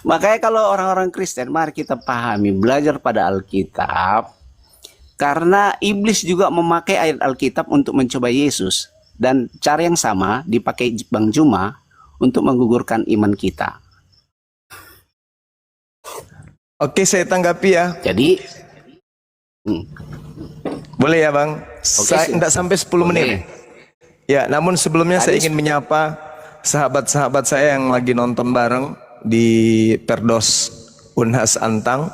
Makanya kalau orang-orang Kristen, mari kita pahami, belajar pada Alkitab. Karena iblis juga memakai ayat Alkitab untuk mencoba Yesus. Dan cara yang sama dipakai Bang Juma untuk menggugurkan iman kita. Oke, saya tanggapi ya. Jadi, boleh ya Bang? Saya tidak sampai 10 menit. Ya, namun sebelumnya saya ingin menyapa sahabat-sahabat saya yang lagi nonton bareng di Perdos Unhas Antang.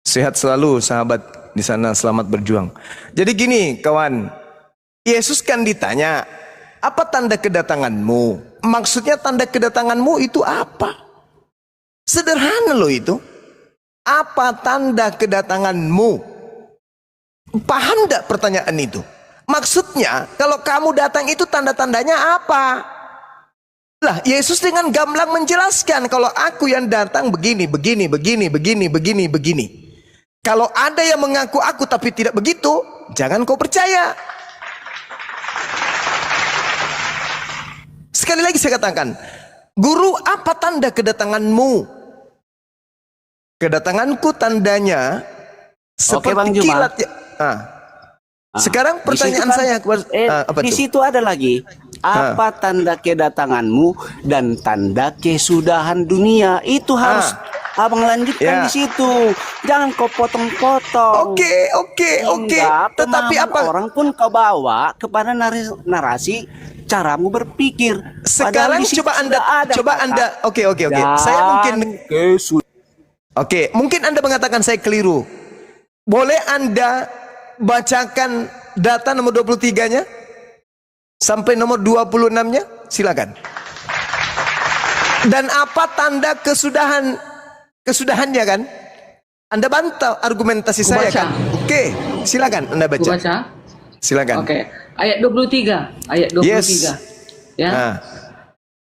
Sehat selalu sahabat di sana, selamat berjuang. Jadi gini kawan, Yesus kan ditanya, apa tanda kedatanganmu? Maksudnya tanda kedatanganmu itu apa? Sederhana loh itu. Apa tanda kedatanganmu? Paham tidak pertanyaan itu? Maksudnya kalau kamu datang itu tanda-tandanya apa? Lah Yesus dengan gamblang menjelaskan, kalau aku yang datang begini. Kalau ada yang mengaku aku tapi tidak begitu, jangan kau percaya. Sekali lagi saya katakan, guru, apa tanda kedatanganmu? Kedatanganku tandanya seperti kilat ya. Sekarang pertanyaan saya apa di tuh? situ ada lagi, apa tanda kedatanganmu dan tanda kesudahan dunia. Itu harus abang lanjutkan di situ. Jangan kau potong-potong. Oke. Tetapi apa orang pun kau bawa kepada narasi caramu berpikir. sekarang coba anda oke. Saya mungkin Anda mengatakan saya keliru. Boleh Anda bacakan data nomor 23-nya sampai nomor 26-nya? Silakan. Dan apa tanda kesudahannya kan? Anda bantah argumentasi saya kan? Oke, silakan Anda baca. Silakan. Oke. Ayat 23. Ayat 23. Yes. Ya.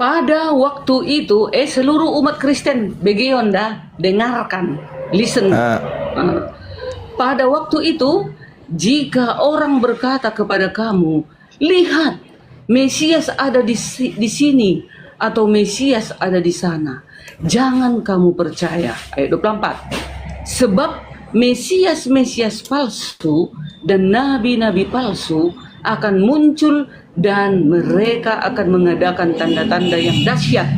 Pada waktu itu seluruh umat Kristen begionda dengarkan, listen. Pada waktu itu jika orang berkata kepada kamu, lihat Mesias ada di sini atau Mesias ada di sana, jangan kamu percaya. Ayat 24. Sebab Mesias palsu dan nabi-nabi palsu akan muncul dan mereka akan mengadakan tanda-tanda yang dahsyat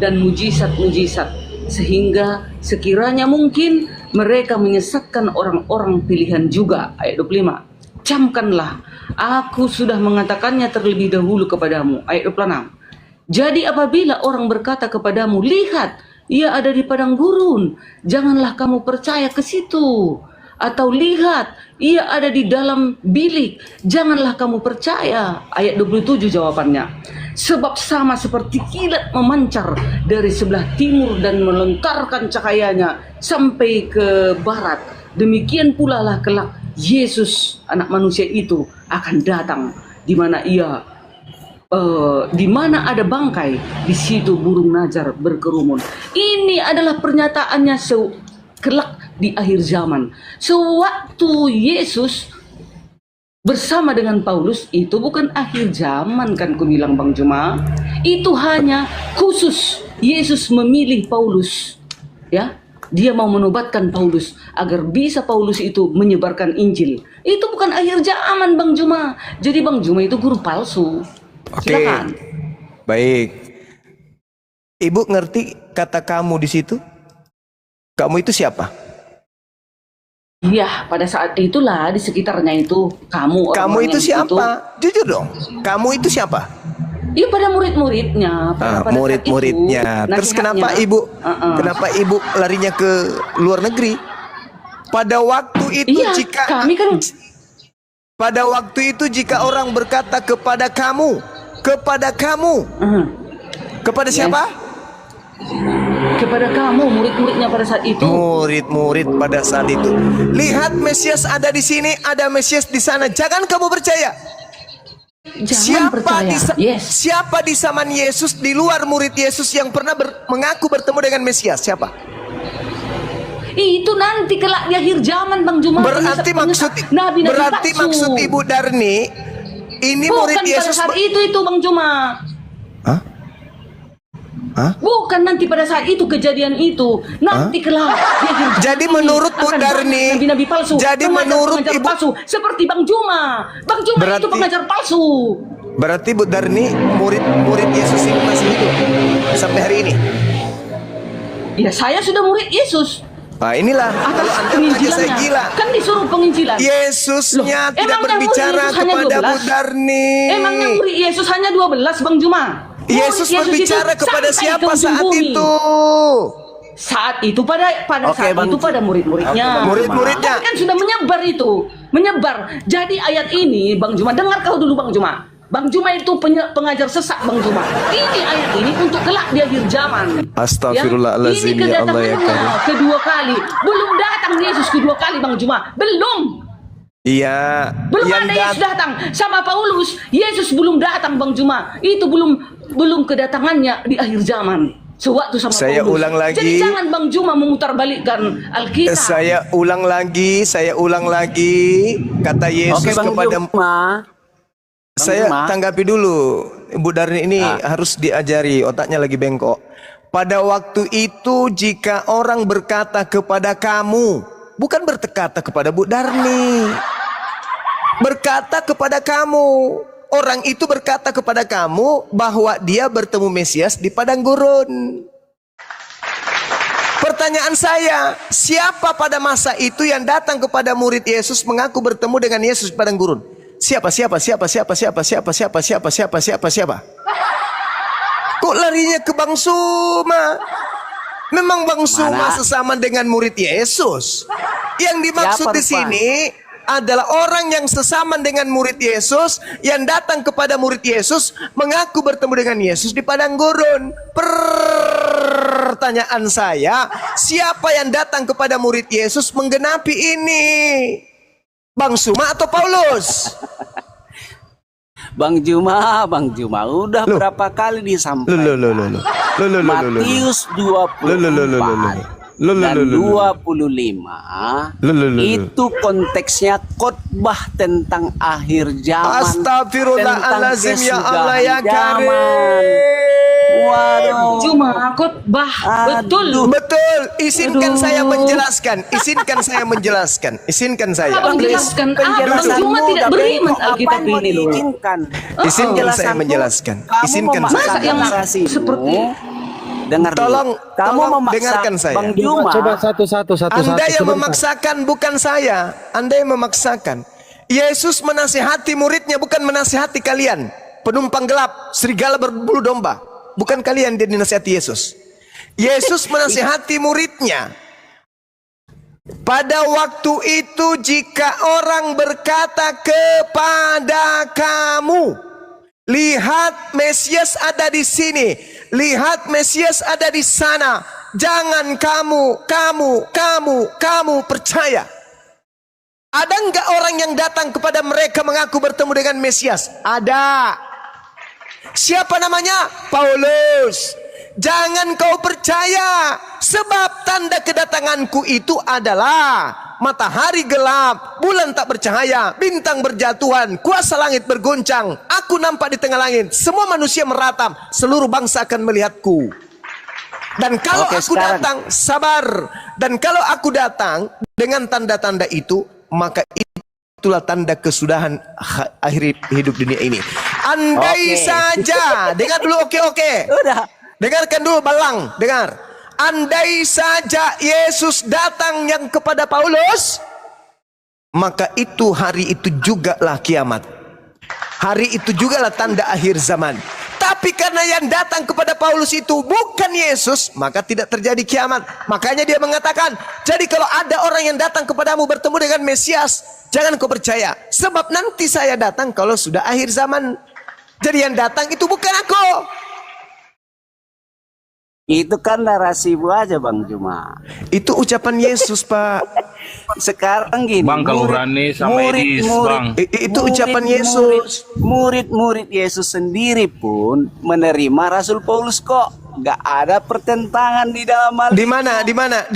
dan mujizat-mujizat sehingga sekiranya mungkin mereka menyesatkan orang-orang pilihan juga. Ayat 25. Camkanlah, aku sudah mengatakannya terlebih dahulu kepadamu. Ayat 26. Jadi apabila orang berkata kepadamu, lihat ia ada di padang gurun, janganlah kamu percaya ke situ. Atau lihat ia ada di dalam bilik, janganlah kamu percaya. Ayat 27 jawabannya. Sebab sama seperti kilat memancar dari sebelah timur dan melontarkan cahayanya sampai ke barat, demikian pula lah kelak Yesus anak manusia itu akan datang, di mana di mana ada bangkai, di situ burung najar berkerumun. Ini adalah pernyataannya kelak di akhir zaman. Sewaktu Yesus bersama dengan Paulus itu bukan akhir zaman kan ku bilang Bang Juma. Itu hanya khusus Yesus memilih Paulus. Ya, dia mau menobatkan Paulus agar bisa Paulus itu menyebarkan Injil. Itu bukan akhir zaman Bang Juma. Jadi Bang Juma itu guru palsu. Silakan. Baik. Ibu ngerti kata kamu di situ? Kamu itu siapa? Iya, pada saat itulah di sekitarnya itu kamu. Kamu itu siapa? Jujur dong. Kamu itu siapa? Iya, pada murid-muridnya. Murid-muridnya. Terus kenapa ibu? Kenapa ibu larinya ke luar negeri? Pada waktu itu pada waktu itu jika orang berkata kepada kamu, kepada siapa? Kepada kamu, murid-muridnya pada saat itu. Murid-murid pada saat itu. Lihat Mesias ada di sini, ada Mesias di sana. Jangan kamu percaya. Siapa di zaman Yesus di luar murid Yesus yang pernah mengaku bertemu dengan Mesias? Siapa? Itu nanti kelak di akhir zaman Bang Juma. Berarti maksud Ibu Darni ini bukan murid Yesus pada saat itu Bang Juma. Hah? Hah? Bukan nanti pada saat itu kejadian itu. Nanti kelak di akhir zaman Jadi ini menurut Bu akan Darni, banyak nabi-nabi palsu. jadi pengajar menurut Ibu palsu seperti Bang Juma. Bang Juma itu Berarti- pengajar palsu. Berarti Bu Darni murid Yesus ini masih hidup sampai hari ini. Ya saya sudah murid Yesus. Nah inilah Atas kalau Anda tanya penginjilannya. saya gila. Kan disuruh penginjilan. Yesusnya Loh, tidak emangnya berbicara murid Yesus hanya kepada Bu 12? Darni. Emangnya murid Yesus hanya 12 Bang Juma? Murid Yesus berbicara itu kepada sampai siapa ke ujung saat bumi. itu? Saat itu pada Oke, saat Bang itu pada Juma. murid-muridnya. Oke, Bang Murid-muridnya. Tapi kan sudah menyebar itu, menyebar. Jadi ayat ini Bang Juma, dengar kau dulu Bang Juma. Bang Juma itu pengajar sesat Bang Juma. Ini ayat ini untuk kelak di akhir zaman. Astagfirullahaladzim, Ini ya Allah ya kedatangannya Karim. kedua kali. Belum datang Yesus kedua kali Bang Juma. Belum. Iya. Belum yang ada Yesus datang sama Paulus. Yesus belum datang Bang Juma. Itu belum kedatangannya di akhir zaman. Sewaktu sama Saya Paulus. ulang lagi. Jadi jangan Bang Juma memutarbalikkan Alkitab. Saya ulang lagi. Kata Yesus Oke, Bang kepada Juma. saya Juma. tanggapi dulu. Bu Darni ini harus diajari, otaknya lagi bengkok. Pada waktu itu jika orang berkata kepada kamu, bukan berkata kepada Bu Darni, berkata kepada kamu. Orang itu berkata kepada kamu bahwa dia bertemu Mesias di padang gurun. Pertanyaan saya, siapa pada masa itu yang datang kepada murid Yesus mengaku bertemu dengan Yesus di padang gurun? Siapa? Kok larinya ke Bang Suma? Memang Bang Suma sesama dengan murid Yesus. Yang dimaksud Siapa, di sini adalah orang yang sesama dengan murid Yesus, yang datang kepada murid Yesus mengaku bertemu dengan Yesus di padang gurun. Pertanyaan saya, siapa yang datang kepada murid Yesus menggenapi ini? Bang Suma atau Paulus? Bang Juma, udah Loh. berapa kali disampaikan? Matius 24 dan 25 itu konteksnya khotbah tentang akhir zaman. Astagfirullahaladzim, ya Allah ya Karim. Waduh. Cuma khotbah betul. Betul. Izinkan Aduh. saya menjelaskan. Izinkan saya. Abang jelaskan, Abang Penjelasanmu cuma tidak udah beriman bengkok, Alkitab apaan mau ini loh. diizinkan? Izinkan saya Penjelasanmu, menjelaskan. kamu Izinkan memaksakan saya. Masa yang narasimu. seperti Dengar Tolong- dulu. Kamu tolong memaksa dengarkan saya. Bang Juma. Coba satu-satu. Anda yang sebentar. memaksakan, bukan saya. Anda yang memaksakan. Yesus menasihati muridnya, bukan menasihati kalian. Penumpang gelap, serigala berbulu domba. Bukan kalian yang dinasihati Yesus. Yesus menasihati muridnya. Pada waktu itu jika orang berkata kepada kamu, lihat Mesias ada di sini, lihat Mesias ada di sana, jangan kamu percaya. Ada enggak orang yang datang kepada mereka mengaku bertemu dengan Mesias? Ada. Siapa namanya? Paulus. Jangan kau percaya, sebab tanda kedatanganku itu adalah matahari gelap, bulan tak bercahaya, bintang berjatuhan, kuasa langit berguncang, aku nampak di tengah langit, semua manusia meratam, seluruh bangsa akan melihatku. Dan kalau Oke, aku sekarang. datang, sabar. Dan kalau aku datang dengan tanda-tanda itu, maka itulah tanda kesudahan akhir hidup dunia ini. Andai Oke. saja, dengar dulu, oke. Udah. Dengarkan dulu Balang, dengar. Andai saja Yesus datang yang kepada Paulus, maka itu hari itu jugalah kiamat. Hari itu jugalah tanda akhir zaman. Tapi karena yang datang kepada Paulus itu bukan Yesus, maka tidak terjadi kiamat. Makanya dia mengatakan, jadi kalau ada orang yang datang kepadamu bertemu dengan Mesias, jangan kau percaya. Sebab nanti saya datang kalau sudah akhir zaman. Jadi yang datang itu bukan aku. Itu kan narasimu aja Bang Juma. Itu ucapan Yesus, Pak. Sekarang gini. Bang, kalau berani sama Edis, Bang. Itu ucapan Yesus. Murid Yesus sendiri pun menerima Rasul Paulus kok. Gak ada pertentangan di dalam hal. Di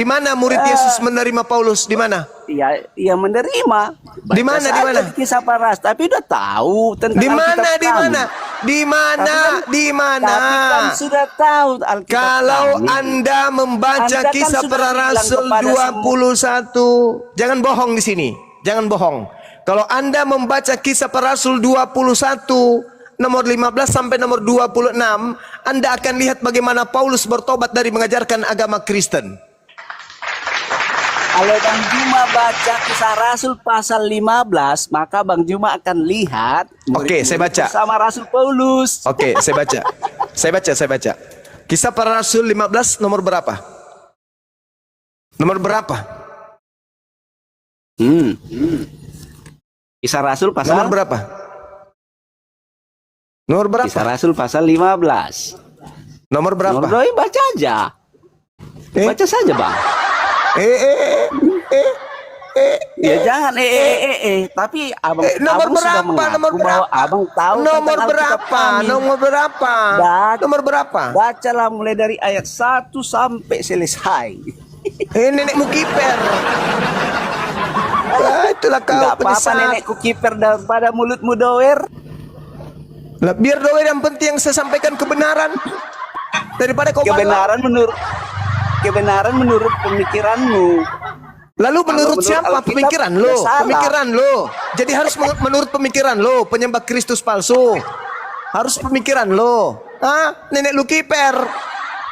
mana murid Yesus menerima Paulus? Di mana? Iya menerima. Di mana? Baca saja Kisah Paras, tapi udah tahu tentang Di mana? Alkitab Di kami. mana? Di mana? Di mana? Tapi kan sudah tahu Alkitab Kalau kami. Anda membaca Anda kan Kisah sudah Para bilang Rasul kepada 21, jangan bohong di sini, jangan bohong. Kalau Anda membaca Kisah Para Rasul 21 nomor 15 sampai nomor 26, Anda akan lihat bagaimana Paulus bertobat dari mengajarkan agama Kristen. Kalau Bang Juma baca Kisah Rasul pasal 15, maka Bang Juma akan lihat Oke, saya baca. sama Rasul Paulus. Oke, saya baca. Saya baca. Kisah Para Rasul 15 nomor berapa? Nomor berapa? Kisah Rasul Nomor pasal berapa? Nomor berapa? Kisah Rasul pasal 15. Nomor berapa? Nomor doi baca aja. Baca saja, Bang. Ya jangan tapi abang Nomor abang sudah berapa? mengaku Nomor bahwa berapa? abang tahu Nomor tentang Alkitab berapa? kami. Nomor berapa? Nomor berapa? Bacalah mulai dari ayat 1 sampai selesai. Nenekmu kiper. Itulah kau Enggak apa-apa penyesat. nenekku kiper daripada mulutmu doer. Lah, biar doa yang penting yang saya sampaikan kebenaran daripada kau Kebenaran menurut pemikiranmu. Lalu menurut menurut siapa? Alkitab, Pemikiran ya lo, salah. pemikiran lo. Jadi harus menurut pemikiran lo, penyembah Kristus palsu. Harus pemikiran lo. Nenek lu kiper.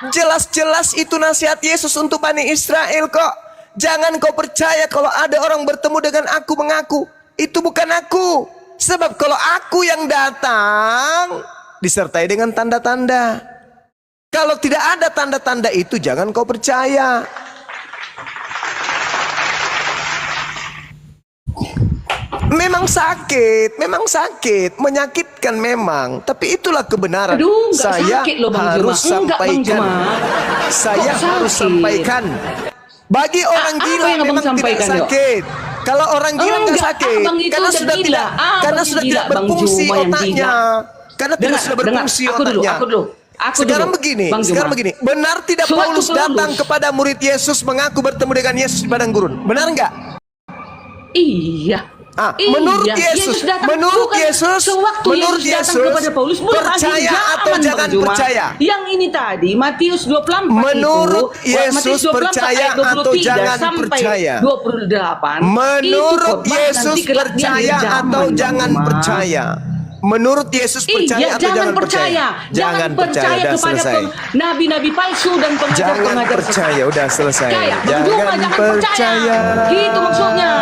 Jelas-jelas itu nasihat Yesus untuk Bani Israel kok. Jangan kau percaya kalau ada orang bertemu dengan aku mengaku itu bukan aku. Sebab kalau aku yang datang disertai dengan tanda-tanda. Kalau tidak ada tanda-tanda itu jangan kau percaya. Memang sakit, menyakitkan memang, tapi itulah kebenaran. Aduh, nggak Saya sakit loh, Bang harus Juma. Enggak, Bang sampaikan. Juma. Saya Kok harus sakit? sampaikan. Bagi orang Apa gila yang Abang memang tidak sampaikan, Dok? sakit. Kalau orang gila nggak Enggak, sakit, Abang itu karena udah sudah gila. tidak, karena Abang sudah gila, tidak Bang berfungsi Juma yang otaknya. gila. Karena tidak sudah berfungsi aku dulu, otaknya. aku Sekarang dulu, begini, Bang sekarang Juma. begini. Benar tidak Sewaktu Paulus datang Paulus- kepada murid Yesus mengaku bertemu dengan Yesus di padang gurun? Benar enggak? Iya. Menurut Iya, Yesus, datang, menurut bukan Yesus, sewaktu menurut Yesus datang Yesus, kepada Paulus, percaya atau Bang jangan Juma. percaya? Yang ini tadi Matius 24 Menurut itu, Yesus, Matius 24 percaya ayat 23 atau jangan sampai percaya? 28. Menurut itu Yesus nanti kelak di percaya akhir zaman, atau Bang jangan Juma. percaya? Menurut Yesus percaya Iya, atau jangan jangan percaya? Jangan percaya udah kepada selesai. nabi-nabi palsu dan Jangan pengajar-pengajar percaya, udah selesai. Percaya, Bang Juma, jangan percaya. Gitu maksudnya.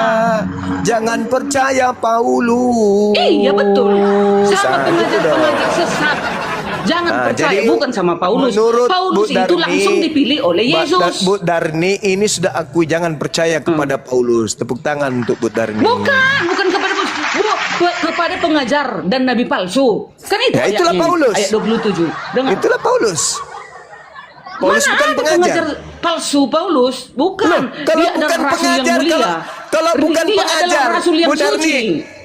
Jangan percaya Paulus. Iya betul. Sama Gitu pengajar-pengajar dong. sesat. Jangan percaya, jadi bukan sama Paulus. menurut Paulus Bu itu Darni, langsung dipilih oleh Yesus. Bu Darni ini sudah akui jangan percaya kepada Paulus. Tepuk tangan untuk Bu Darni. Bukan kepada Paulus. Kepada pengajar dan nabi palsu. Kan itu Ya, itulah ayatnya, Paulus. Ayat 27. Dengar. Itulah Paulus. Paulus Mana bukan ada pengajar. pengajar palsu Paulus? Bukan. Loh, kalau Dia bukan adalah rasul yang pengajar, mulia. kalau bukan Dia pengajar, adalah rasul yang Bu Darni. suci.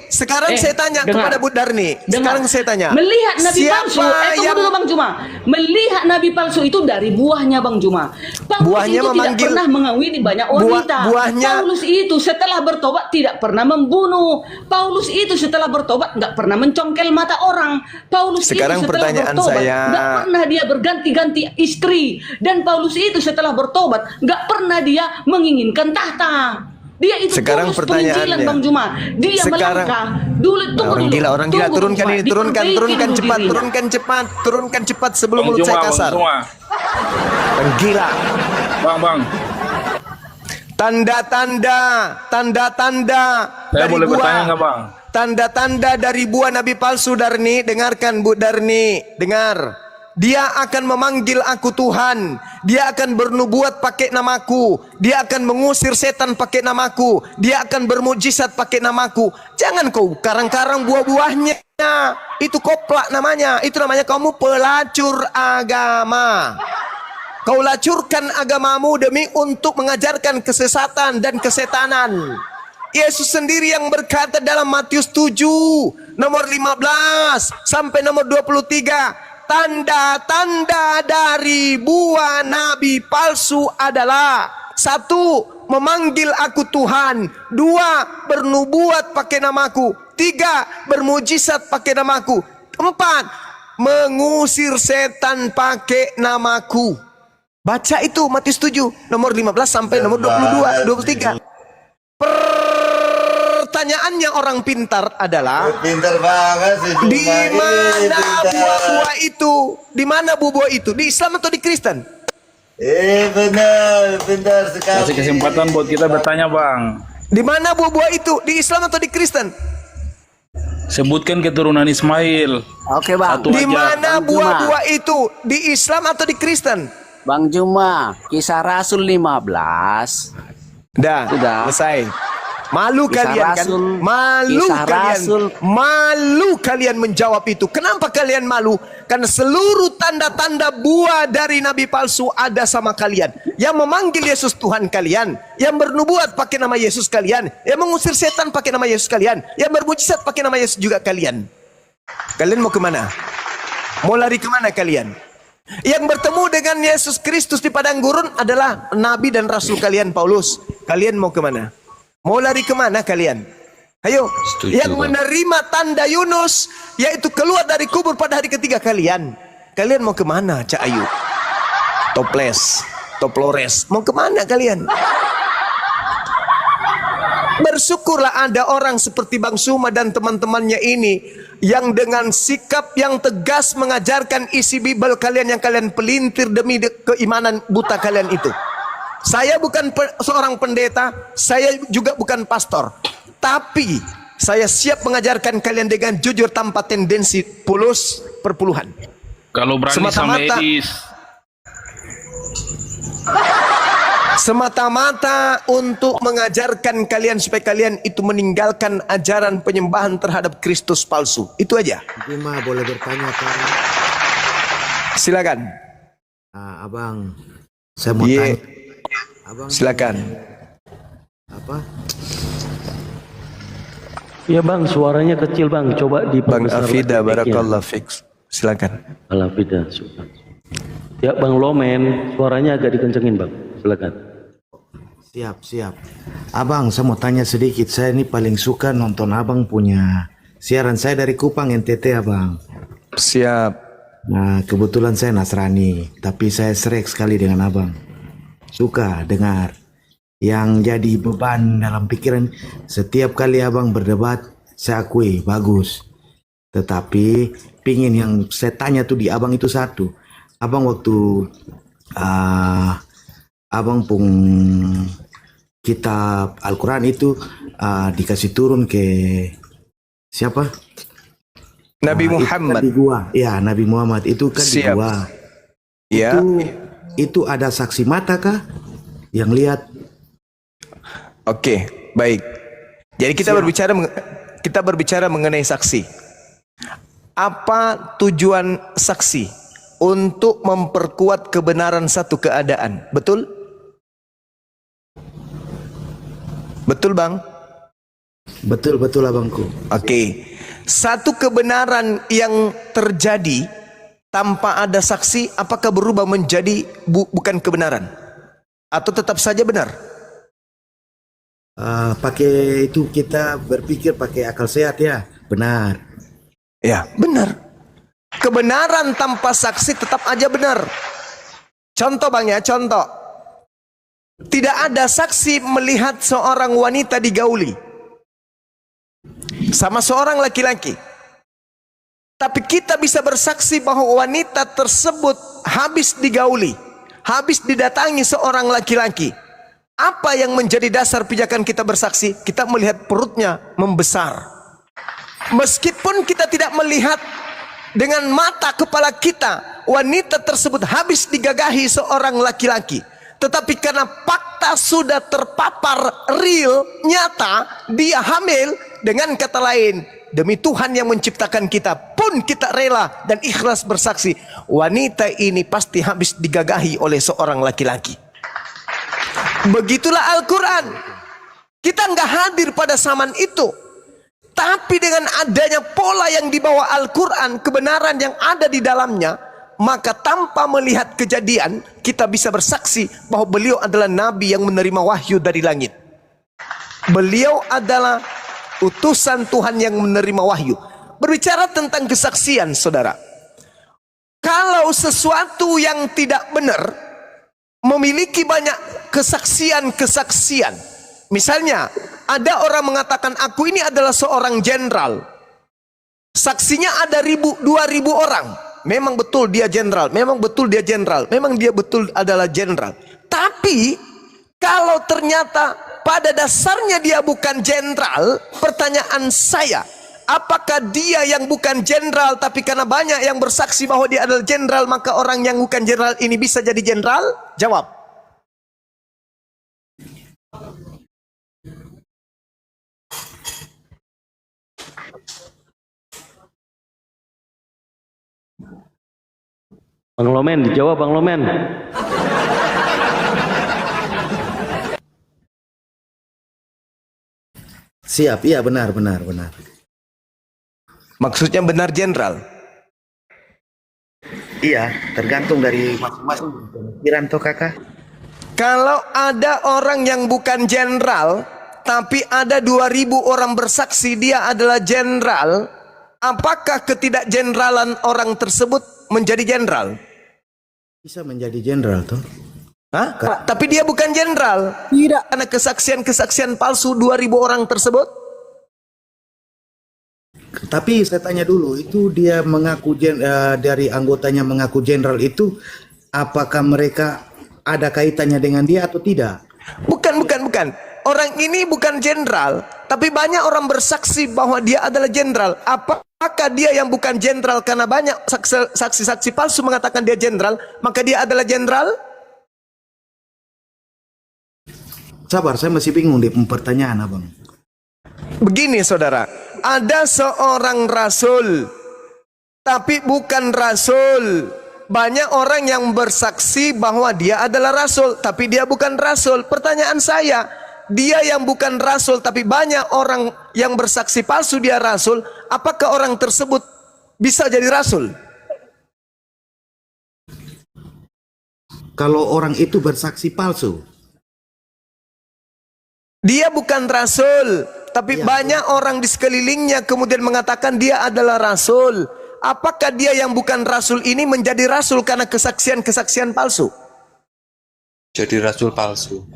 Sekarang saya tanya dengar. kepada Bu Darni. Dengar. Sekarang saya tanya. Melihat nabi siapa palsu, tunggu dulu Bang Juma. Melihat nabi palsu itu dari buahnya Bang Juma. Paulus Buahnya itu memanggil- tidak pernah mengawini banyak wanita. buahnya- Paulus itu setelah bertobat tidak pernah membunuh. Paulus itu setelah bertobat nggak pernah mencongkel mata orang. Paulus Sekarang itu setelah pertanyaan bertobat saya- nggak pernah dia berganti-ganti istri. Dan Paulus itu setelah bertobat nggak pernah dia menginginkan tahta. Dia itu Sekarang tulus pertanyaannya. penginjilan Bang Juma. Dia Sekarang- melangkah dulu tunggu Orang dulu. gila, orang gila, Tunggu, Bang turunkan Juma. ini, turunkan Diperbaiki dulu cepat, dirinya. turunkan cepat sebelum Bang mulut Juma, saya Bang kasar. Juma. Orang gila. Bang. Tanda-tanda Saya dari boleh buah. bertanya nggak, Bang? Tanda-tanda dari buah Nabi palsu Darni. Dengarkan Bu Darni, dengar. Dia akan memanggil aku Tuhan. Dia akan bernubuat pakai namaku. Dia akan mengusir setan pakai namaku. Dia akan bermujizat pakai namaku. Jangan kau karang-karang buah-buahnya. Itu koplak namanya. Itu namanya kamu pelacur agama. Kau lacurkan agamamu demi untuk mengajarkan kesesatan dan kesetanan. Yesus sendiri yang berkata dalam Matius 7 nomor 15 sampai nomor 23, tanda-tanda dari buah nabi palsu adalah: 1. Memanggil aku Tuhan. 2. Bernubuat pakai namaku. 3. Bermujizat pakai namaku. 4. mengusir setan pakai namaku. Baca itu Matius 7 nomor 15 sampai nomor 22, 23. Pertanyaannya orang pintar adalah, Pintar banget sih Juma di ini, mana pintar. buah-buah itu? Di mana buah-buah itu? Di Islam atau di Kristen? Benar, pintar sekali. Kasih kesempatan buat kita bertanya bang. Di mana buah-buah itu? Di Islam atau di Kristen? Sebutkan keturunan Ismail. Oke bang. Satu Di aja. mana Bang Juma. buah-buah itu? Di Islam atau di Kristen? Bang Juma, Kisah Rasul 15. Dah, Sudah. selesai. Malu Kisah kalian kan? Rasul. Malu Kisah kalian. Rasul. Malu kalian menjawab itu. Kenapa kalian malu? Karena seluruh tanda-tanda buah dari nabi palsu ada sama kalian. Yang memanggil Yesus Tuhan kalian, yang bernubuat pakai nama Yesus kalian, yang mengusir setan pakai nama Yesus kalian, yang bermujizat pakai nama Yesus juga kalian. Kalian mau kemana? Mau lari kemana kalian? Yang bertemu dengan Yesus Kristus di padang gurun adalah nabi dan rasul kalian Paulus. Kalian mau kemana? Mau lari kemana kalian? Ayo, Setuju, yang Bang. menerima tanda Yunus, yaitu keluar dari kubur pada hari ketiga kalian. Kalian mau kemana, Cak Ayu? Toples, toplores, mau kemana kalian? Bersyukurlah ada orang seperti Bang Suma dan teman-temannya ini yang dengan sikap yang tegas mengajarkan isi Bible kalian yang kalian pelintir demi keimanan buta kalian itu. Saya bukan seorang pendeta, saya juga bukan pastor. Tapi saya siap mengajarkan kalian dengan jujur tanpa tendensi pulus perpuluhan. Kalau berani sama Semata-mata- Edis. Semata-mata untuk mengajarkan kalian supaya kalian itu meninggalkan ajaran penyembahan terhadap Kristus palsu. Itu aja. Juma boleh bertanya Pak? Silakan. Abang, saya mau Iya. tanya. Abang, Silakan. apa? Ya bang, suaranya kecil bang. Coba Bang diperbesar Afida lagi mic-nya. barakallah fix. Silakan. Al-Afida, suka. Ya bang Lomen, suaranya agak dikencengin bang. Silakan. Siap. Abang, saya mau tanya sedikit. Saya ini paling suka nonton abang punya siaran. Saya dari Kupang, NTT abang. Siap. Nah, kebetulan saya Nasrani, tapi saya srek sekali dengan abang. Suka dengar. Yang jadi beban dalam pikiran, setiap kali abang berdebat, saya akui bagus. Tetapi pingin yang saya tanya tuh di abang itu satu. Abang waktu abang pun kitab Al-Quran itu dikasih turun ke siapa? Nabi Itu Muhammad. kan di gua. Ya, Nabi Muhammad itu kan di Siap. gua. Ya. Itu ada saksi mata kah yang lihat? Oke, baik. Jadi kita berbicara mengenai saksi. Apa tujuan saksi? Untuk memperkuat kebenaran satu keadaan. Betul? Betul, Bang? Betul abangku. Oke. Satu kebenaran yang terjadi tanpa ada saksi, apakah berubah menjadi bukan kebenaran? Atau tetap saja benar? Pakai itu kita berpikir pakai akal sehat ya. Benar. Ya, benar. Kebenaran tanpa saksi tetap aja benar. Contoh Bang ya, contoh. Tidak ada saksi melihat seorang wanita digauli sama seorang laki-laki. Tapi kita bisa bersaksi bahwa wanita tersebut habis digauli, habis didatangi seorang laki-laki. Apa yang menjadi dasar pijakan kita bersaksi? Kita melihat perutnya membesar. Meskipun kita tidak melihat dengan mata kepala kita, wanita tersebut habis digagahi seorang laki-laki. Tetapi karena fakta sudah terpapar real, nyata, dia hamil. Dengan kata lain, demi Tuhan yang menciptakan kita pun kita rela dan ikhlas bersaksi, wanita ini pasti habis digagahi oleh seorang laki-laki. Begitulah Al-Quran. Kita nggak hadir pada zaman itu, tapi dengan adanya pola yang dibawa Al-Quran, kebenaran yang ada di dalamnya, maka tanpa melihat kejadian, kita bisa bersaksi bahwa beliau adalah nabi yang menerima wahyu dari langit. Beliau adalah utusan Tuhan yang menerima wahyu. Berbicara tentang kesaksian, saudara, Kalau sesuatu yang tidak benar memiliki banyak kesaksian-kesaksian. Misalnya, ada orang mengatakan aku ini adalah seorang jenderal. Saksinya ada 2.000 orang. Memang betul dia jenderal, memang betul dia jenderal, memang dia betul adalah jenderal. Tapi kalau ternyata pada dasarnya dia bukan jenderal, pertanyaan saya, apakah dia yang bukan jenderal tapi karena banyak yang bersaksi bahwa dia adalah jenderal, maka orang yang bukan jenderal ini bisa jadi jenderal? Jawab. Bang Lomen, dijawab Bang Lomen. Siap, iya benar. Maksudnya benar jenderal? Iya, tergantung dari masing-masing pemikiran toh kakak. Kalau ada orang yang bukan jenderal, tapi ada 2.000 orang bersaksi dia adalah jenderal, apakah ketidakjeneralan orang tersebut menjadi jenderal? Bisa menjadi jenderal toh? Hah? Tapi dia bukan jenderal. Tidak. Karena kesaksian-kesaksian palsu 2.000 orang tersebut. Tapi saya tanya dulu, itu dia mengaku dari anggotanya mengaku jenderal itu, apakah mereka ada kaitannya dengan dia atau tidak? Bukan. Orang ini bukan jenderal, tapi banyak orang bersaksi bahwa dia adalah jenderal. Apakah dia yang bukan jenderal karena banyak saksi-saksi palsu mengatakan dia jenderal, maka dia adalah jenderal? Sabar, saya masih bingung di pertanyaan abang. Begini saudara, ada seorang rasul, tapi bukan rasul. Banyak orang yang bersaksi bahwa dia adalah rasul, tapi dia bukan rasul. Pertanyaan saya, dia yang bukan rasul, tapi banyak orang yang bersaksi palsu dia rasul, apakah orang tersebut bisa jadi rasul? Kalau orang itu bersaksi palsu, dia bukan rasul, tapi banyak orang di sekelilingnya kemudian mengatakan dia adalah rasul. Apakah dia yang bukan rasul ini menjadi rasul karena kesaksian-kesaksian palsu? Jadi rasul palsu.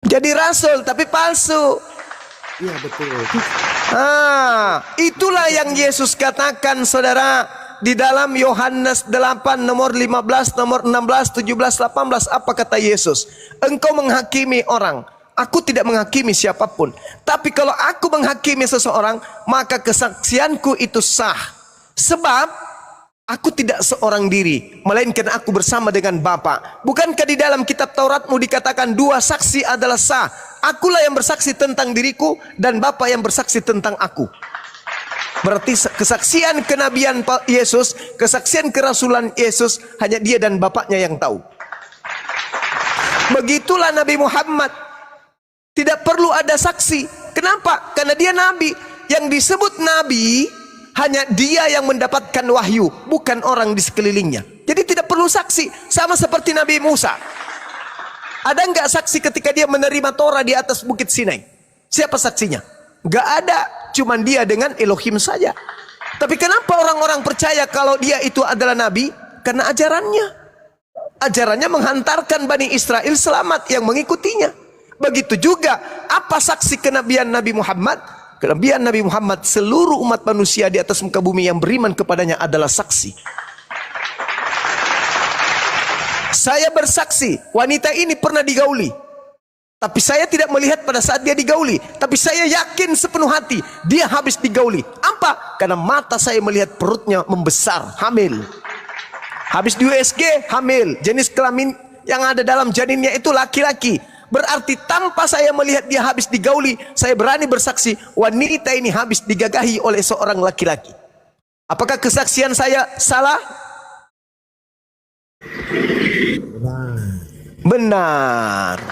Jadi rasul tapi palsu. iya betul. Itulah yang Yesus katakan saudara di dalam Yohanes 8 nomor 15, nomor 16, 17, 18. Apa kata Yesus? Engkau menghakimi orang, aku tidak menghakimi siapapun. Tapi kalau aku menghakimi seseorang, maka kesaksianku itu sah. Sebab aku tidak seorang diri, melainkan aku bersama dengan Bapa. Bukankah di dalam kitab Tauratmu dikatakan 2 saksi adalah sah? Akulah yang bersaksi tentang diriku dan Bapa yang bersaksi tentang aku. Berarti kesaksian kenabian Yesus, kesaksian kerasulan Yesus, hanya dia dan Bapaknya yang tahu. Begitulah Nabi Muhammad. Tidak perlu ada saksi. Kenapa? Karena dia Nabi. Yang disebut Nabi, hanya dia yang mendapatkan wahyu, bukan orang di sekelilingnya. Jadi tidak perlu saksi. Sama seperti Nabi Musa. Ada nggak saksi ketika dia menerima Torah di atas bukit Sinai? Siapa saksinya? Nggak ada. Cuman dia dengan Elohim saja. Tapi kenapa orang-orang percaya kalau dia itu adalah Nabi? Karena ajarannya. Ajarannya menghantarkan Bani Israel selamat yang mengikutinya. Begitu juga apa saksi kenabian Nabi Muhammad? Kenabian Nabi Muhammad, seluruh umat manusia di atas muka bumi yang beriman kepadanya adalah saksi. Saya bersaksi, wanita ini pernah digauli. Tapi saya tidak melihat pada saat dia digauli. Tapi saya yakin sepenuh hati, dia habis digauli. Apa? Karena mata saya melihat perutnya membesar, hamil. Habis di USG, hamil. Jenis kelamin yang ada dalam janinnya itu laki-laki. Berarti tanpa saya melihat dia habis digauli, saya berani bersaksi wanita ini habis digagahi oleh seorang laki-laki. Apakah kesaksian saya salah? Benar.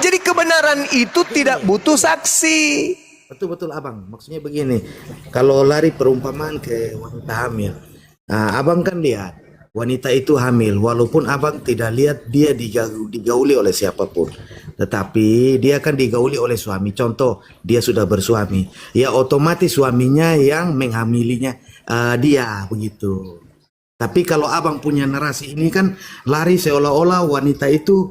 Jadi kebenaran itu tidak butuh saksi. Betul abang, maksudnya begini, kalau lari perumpamaan ke wanita hamil, abang kan lihat wanita itu hamil, walaupun abang tidak lihat dia digauli oleh siapapun, tetapi dia kan digauli oleh suami. Contoh, dia sudah bersuami, ya otomatis suaminya yang menghamilinya dia, begitu. Tapi kalau abang punya narasi ini kan lari seolah-olah wanita itu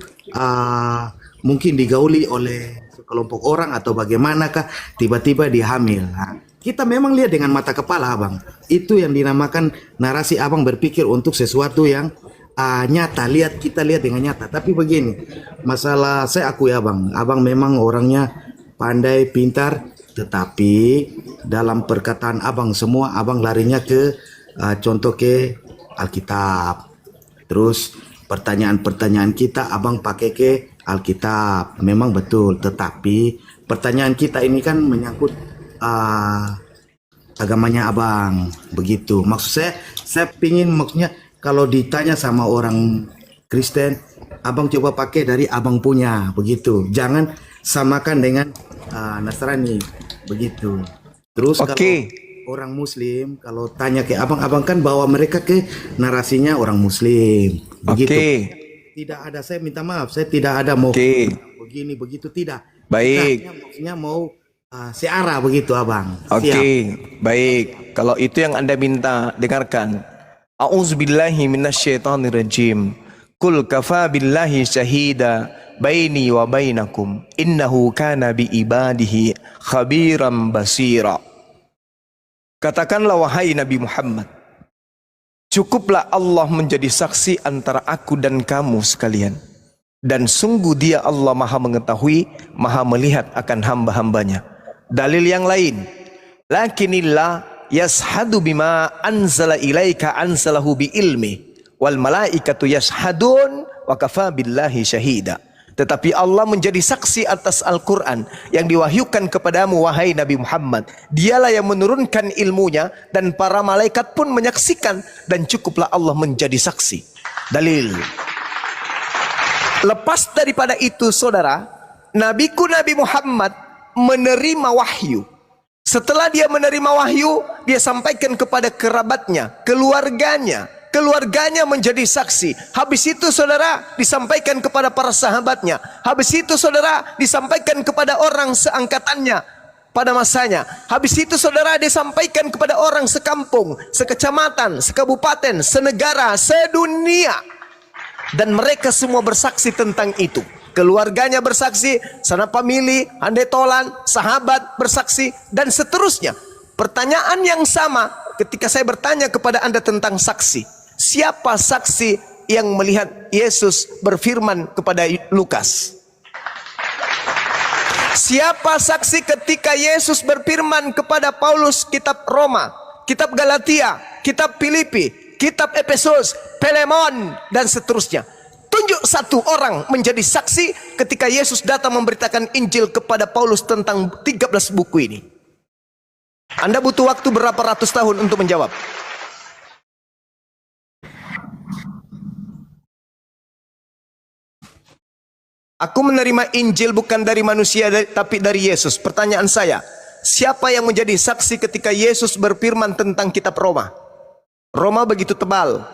mungkin digauli oleh sekelompok orang atau bagaimanakah tiba-tiba dia hamil. Nah, kita memang lihat dengan mata kepala abang. Itu yang dinamakan narasi abang berpikir untuk sesuatu yang nyata. Kita lihat dengan nyata. Tapi begini, masalah saya akui abang memang orangnya pandai, pintar. Tetapi dalam perkataan abang semua, abang larinya ke contoh ke Alkitab. Terus pertanyaan-pertanyaan kita abang pakai ke Alkitab. Memang betul, tetapi pertanyaan kita ini kan menyangkut agamanya abang. Begitu. Maksud saya pingin maksudnya kalau ditanya sama orang Kristen, abang coba pakai dari abang punya. Begitu. Jangan samakan dengan Nasrani. Begitu. Terus kalau orang Muslim kalau tanya ke abang kan bawa mereka ke narasinya orang Muslim. Begitu. Tidak ada, saya minta maaf, saya tidak ada mau begini begitu, tidak. Baik. Maksudnya mau searah begitu abang. Baik. Kalau itu yang Anda minta, dengarkan. A'udzubillahi minasyaitonirrajim. Qul kafa billahi syahida baini wa bainakum innahu kana bi ibadihi khabiran basira. Katakanlah wahai Nabi Muhammad, cukuplah Allah menjadi saksi antara aku dan kamu sekalian. Dan sungguh dia Allah maha mengetahui, maha melihat akan hamba-hambanya. Dalil yang lain, lakinillah yashhadu bima anzala ilaika anzalahu bi ilmi wal malaikatu yashhadun wa kafa billahi syahida. Tetapi Allah menjadi saksi atas Al-Quran yang diwahyukan kepadamu wahai Nabi Muhammad. Dialah yang menurunkan ilmunya dan para malaikat pun menyaksikan, dan cukuplah Allah menjadi saksi. Dalil. Lepas daripada itu saudara, Nabiku Nabi Muhammad menerima wahyu. Setelah dia menerima wahyu, dia sampaikan kepada kerabatnya, keluarganya menjadi saksi. Habis itu saudara disampaikan kepada para sahabatnya. Habis itu saudara disampaikan kepada orang seangkatannya pada masanya. Habis itu saudara disampaikan kepada orang sekampung, sekecamatan, sekabupaten, senegara, sedunia. Dan mereka semua bersaksi tentang itu. Keluarganya bersaksi, sanak famili, handai tolan, sahabat bersaksi, dan seterusnya. Pertanyaan yang sama ketika saya bertanya kepada Anda tentang saksi. Siapa saksi yang melihat Yesus berfirman kepada Lukas? Siapa saksi ketika Yesus berfirman kepada Paulus kitab Roma, kitab Galatia, kitab Filipi, kitab Efesus, Filemon, dan seterusnya? Tunjuk satu orang menjadi saksi ketika Yesus datang memberitakan Injil kepada Paulus tentang 13 buku ini. Anda butuh waktu berapa ratus tahun untuk menjawab? Aku menerima Injil bukan dari manusia tapi dari Yesus. Pertanyaan saya, siapa yang menjadi saksi ketika Yesus berfirman tentang kitab Roma? Roma begitu tebal.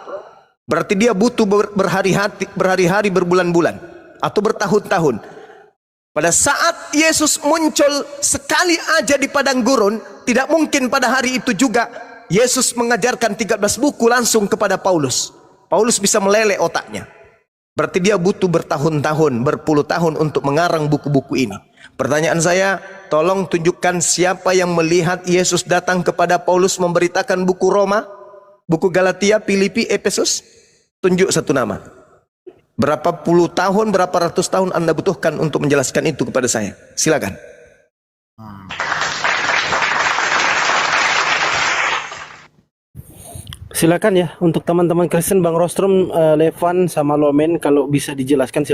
Berarti dia butuh berhari-hari, berbulan-bulan, atau bertahun-tahun. Pada saat Yesus muncul sekali aja di padang gurun, tidak mungkin pada hari itu juga Yesus mengajarkan 13 buku langsung kepada Paulus. Paulus bisa meleleh otaknya. Berarti dia butuh bertahun-tahun, berpuluh tahun untuk mengarang buku-buku ini. Pertanyaan saya, tolong tunjukkan siapa yang melihat Yesus datang kepada Paulus memberitakan buku Roma, buku Galatia, Filipi, Efesus. Tunjuk satu nama. Berapa puluh tahun, berapa ratus tahun Anda butuhkan untuk menjelaskan itu kepada saya? Silakan. Silakan ya untuk teman-teman Kristen, Bang Rostrom, Levan sama Lomen, kalau bisa dijelaskan silakan.